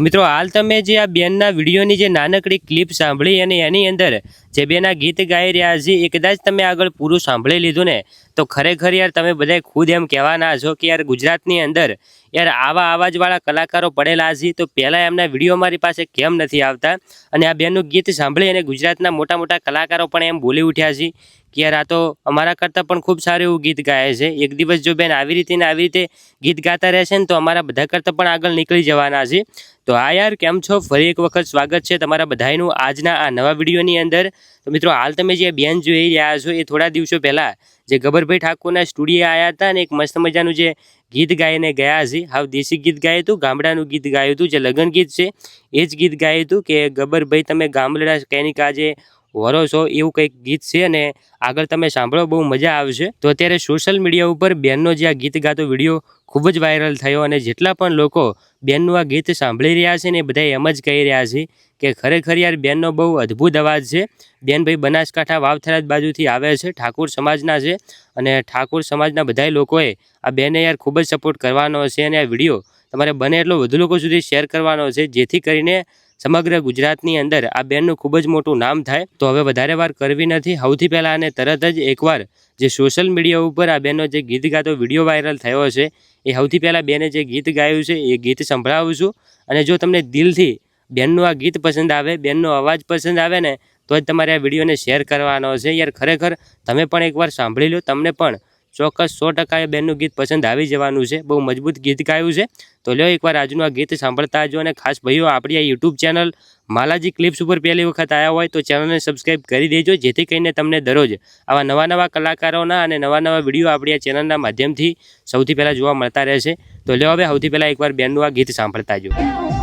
મિત્રો હાલ તમે જે આ બેનના વિડીયોની જે નાનકડી ક્લિપ સાંભળી અને એની અંદર જે બેના ગીત ગાઈ રહ્યા છે એ કદાચ તમે આગળ પૂરું સાંભળી લીધું ને તો ખરેખર યાર તમે બધા ખુદ એમ કહેવાના છો કે યાર ગુજરાતની અંદર યાર આવા અવાજવાળા કલાકારો પડેલા છે તો પહેલાં એમના વિડીયો મારી પાસે કેમ નથી આવતા અને આ બેનનું ગીત સાંભળી અને ગુજરાતના મોટા મોટા કલાકારો પણ એમ બોલી ઉઠ્યા છે કે યાર આ તો અમારા કરતાં પણ ખૂબ સારું એવું ગીત ગાય છે। એક દિવસ જો બેન આવી રીતે ગીત ગાતા રહેશે ને તો અમારા બધા કરતાં પણ આગળ નીકળી જવાના છે। તો આ યાર કેમ છો, ફરી એક વખત સ્વાગત છે તમારા બધાનું આજના આ નવા વિડીયોની અંદર। તો મિત્રો હાલ તમે જે બેન જોઈ રહ્યા છો એ થોડા દિવસો પહેલાં જે ગબ્બરભાઈ ઠાકોરના સ્ટુડિયો આવ્યા હતા અને એક મસ્ત મજાનું જે ગીત ગાઈને ગયા છે, હાવ દેશી ગીત ગાયું હતું, ગામડાનું ગીત ગાયું હતું, જે લગ્ન ગીત છે એ જ ગીત ગાયું હતું કે ગબ્બરભાઈ તમે ગામડા કૈનિક આજે વરો છો એવું કંઈક ગીત છે અને આગળ તમે સાંભળો બહુ મજા આવશે। તો અત્યારે સોશિયલ મીડિયા ઉપર બેનનો જે આ ગીત ગાતો વિડીયો ખૂબ જ વાયરલ થયો અને જેટલા પણ લોકો બેનનું આ ગીત સાંભળી રહ્યા છે ને એ બધા એમ જ કહી રહ્યા છે કે ખરેખર યાર બેનનો બહુ અદ્ભુત અવાજ છે। બેન ભાઈ બનાસકાંઠા વાવથરાજ બાજુથી આવે છે, ઠાકોર સમાજના છે અને ઠાકોર સમાજના બધા લોકોએ આ બેને યાર ખૂબ જ સપોર્ટ કરવાનો છે અને આ વિડીયો તમારે બને એટલો વધુ લોકો સુધી શેર કરવાનો છે જેથી કરીને સમગ્ર ગુજરાતની અંદર આ બેનનું ખૂબ જ મોટું નામ થાય। તો હવે વધારે વાર કરવી નથી, સૌથી પહેલાં અને તરત જ એકવાર જે સોશિયલ મીડિયા ઉપર આ બેનનો જે ગીત ગાતો વિડીયો વાયરલ થયો છે એ સૌથી પહેલાં બેને જે ગીત ગાયું છે એ ગીત સંભળાવું છું અને જો તમને દિલથી બેનનું આ ગીત પસંદ આવે, બેનનો અવાજ પસંદ આવે ને તો જ તમારે આ વિડીયોને શેર કરવાનો છે। યાર ખરેખર તમે પણ એકવાર સાંભળી લો, તમને પણ ચોક્કસ 100% એ બેનનું ગીત પસંદ આવી જવાનું છે। બહુ મજબૂત ગીત ગાયું છે। તો લ્યો એકવાર આજનું આ ગીત સાંભળતા આવજો અને ખાસ ભાઈઓ આપણી આ યુટ્યુબ ચેનલ માલાજી ક્લિપ્સ ઉપર પહેલી વખત આવ્યા હોય તો ચેનલને સબસ્ક્રાઈબ કરી દેજો જેથી કરીને તમને દરરોજ આવા નવા કલાકારોના અને નવા વિડીયો આપણી આ ચેનલના માધ્યમથી સૌથી પહેલાં જોવા મળતા રહેશે। તો લ્યો હવે સૌથી પહેલાં એકવાર બેનનું આ ગીત સાંભળતા આવજો।